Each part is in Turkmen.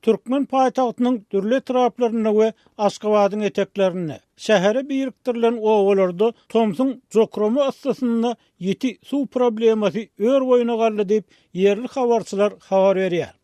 Türkmen paýtagtynyň dürle taraplarına we Aşgabatyň eteklerine şähere birikdirilen owalarda Tomsun jokrama assasyna ýiti suw problemasy ör boýuna galdy diýip ýerli habarçylar habar berýär.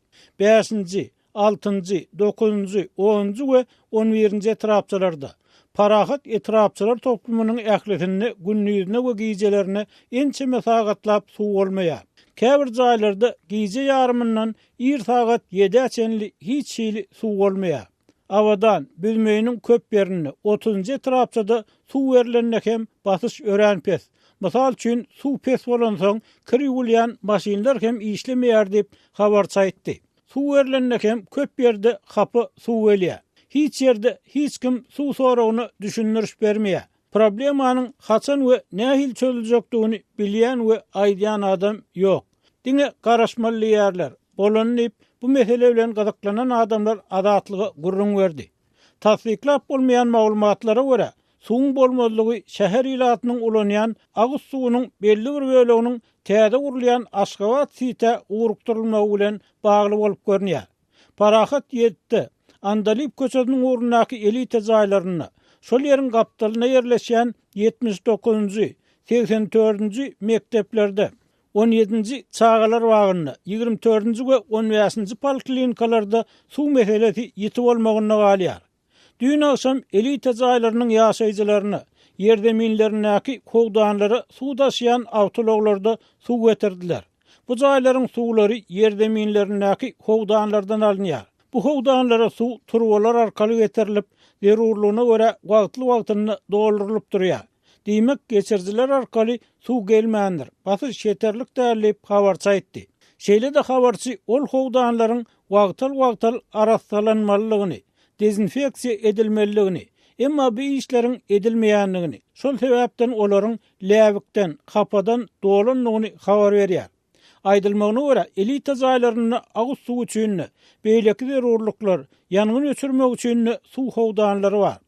5-nji, 6-njy, 9-njy, 10-njy we 11-nji etrapçylarda parahat etrapçylar toplumynyň ähletini günnüýüne we gijelerine ençe mesagatlap suw bolmaýar. Käbir jaýlarda gije ýarymyndan 1 sagat 7-çenli hiç şeýli suw bolmaýar. Howdan büzmeýiniň köp ýerini 30-njy etrapçyda suw berilende hem basyş ören pes. Mysal üçin suw pes bolan soň kirýulýan maşinler hem işlemeýär diýip habarçy aýtdy. Suw berilende hem köp ýerde hapy suw welýär. Hiç ýerde hiç kim suw soragyny düşündürüş bermeýär. Problemanyň haçan we nähil çözüljekdigini bilýän we aýdýan adam ýok. Diňe garaşmaly ýerler bolanyp bu mesele bilen gazaklanan adamlar adatlygy gurrun berdi. Tasdiklap bolmaýan maglumatlara görä, suwun bolmazlygy şäher ilatynyň ulanýan agyş suwunyň belli bir böleginiň täze gurulýan Aşgabat site urukturulmagy bilen bagly bolup görnýär. Parahat ýetdi. Andalip köçediniň orundaky elita jaýlaryny, şol ýeriň gapdalyna ýerleşýän 79-njy, 84-njy mekteplerde, 17-nji çağalar wagyny, 24-nji we 15-nji poliklinikalarda suw meselesi ýetip bolmagyna galýar. Düýn agşam elita jaýlarynyň ýaşaýjylaryny, ýerzeminlerdäki howdanlara suw daşıyan awtologlarda suw getirdiler. Bu jaýlaryň suwlary ýerzeminlerdäki howdanlardan alynýar. Bu howdanlara suw turbalar arkaly getirilip, zerurlygyna görä wagtly-wagtynda doldurylyp durýar. Diýmek, geçirijiler arkaly suw gelmändir. Basyş yeterlik däliip habarçy aýtdy. Şeýle de habarçy ol howdanlaryň wagtly-wagtly arassalanmalygyny, dezinfeksiýa edilmeligini, emma bu işleriň edilmeýänligini, şol sebäpden olaryň läbikden, hapadan dolanlygyny habar berýär. Aýdylmagyna görä, elita jaýlaryny agyş suw üçin beýleki zerurlyklar, ýanyny öçürmek üçin suw howdanlary bar.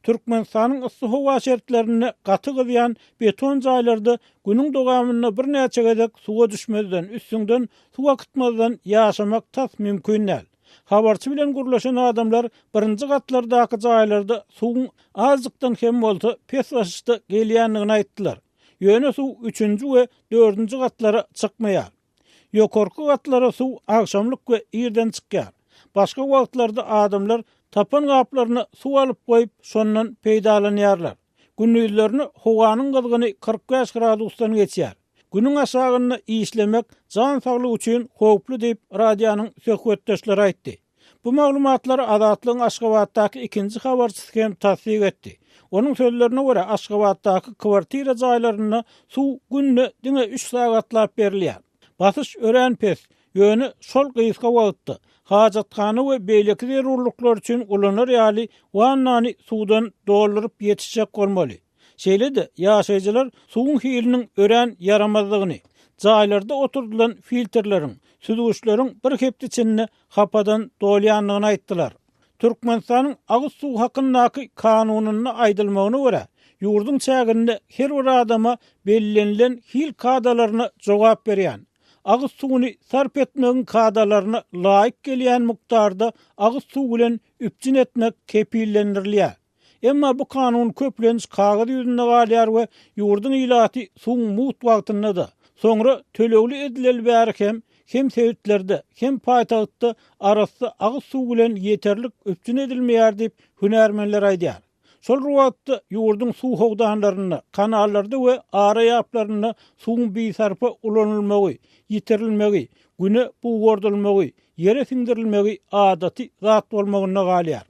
Türkmenistanyň ysy howa şertlerini gaty gyzýan beton jaýlarda günüň dogamalyny bir näçe gezek suwa düşmezden, üstünden suw akytmazdan ýaşamak tas mümkin näl. Habarçy bilen gurlaşan adamlar birinji gatlardaky jaýlarda suwun azlykdan hem bolsa pes başyşda gelýänligini aýtdylar. Ýöne suw 3-nji we 4-nji gatlara çykmaýar. Ýokarky gatlara suw agşamlyk we ýerden çykýar. Başga wagtlarda adamlar tapan gaplaryny suw alyp goýup şondan peýdalanýarlar. Günnüýlerini howanyň gyzgyny 45 gradusdan geçýär. Günüň aşagyny işlemek jan saglygy üçin howply diýip radionyň söhbetdeşleri aýtdy. Bu maglumatlar adatlyň Aşgabatdaky ikinji habarçysy hem tasdik etdi. Onun sözlerine görä Aşgabatdaky kwartira jaýlaryna suw günne diňe 3 sagatlap berilýär. Basyş ören pes ýöne şol gyýyska wagtda hajatkany we beýleki zerurlyklar üçin ulanar ýaly wannany suwdan dolduryp ýetişjek bolmaly. Şeýle de ýaşaýjylar suwun hiliniň ören yaramazlygyny, jaýlarda oturdulan filtrleriň, süzgüçleriň bir hepde içinde hapadan dolýanlygyny aýtdylar. Türkmenistanyň agyş suw hakyndaky kanunyna aýdylmagyna görä, ýurdun çäginde her bir adama bellenlen hil kadalaryna jogap berýän. Agyş suwuny sarp etmegiň kadalaryna laýyk gelýän mukdarda agyş suw bilen üpjün etmek kepillendirilýär. Emma bu kanun köplenç kağıt ýüzünde galýar we ýurdun ilaty suwun mut wagtynda da, soňra tölegli edileli bäri hem sewitlerde hem paýtagtda arasy agyş suw bilen ýeterlik üpjün edilmeýär diýip hünärmenler aýdýar. Şol wagtda ýurdun suw howdanlaryny, kanallarda we ara ýaplaryna suwun biýsarpy ulanylmagy, ýitirilmegi, güne bu gordulmagy, ýere siňdirilmegi adaty zat bolmagyna galýar.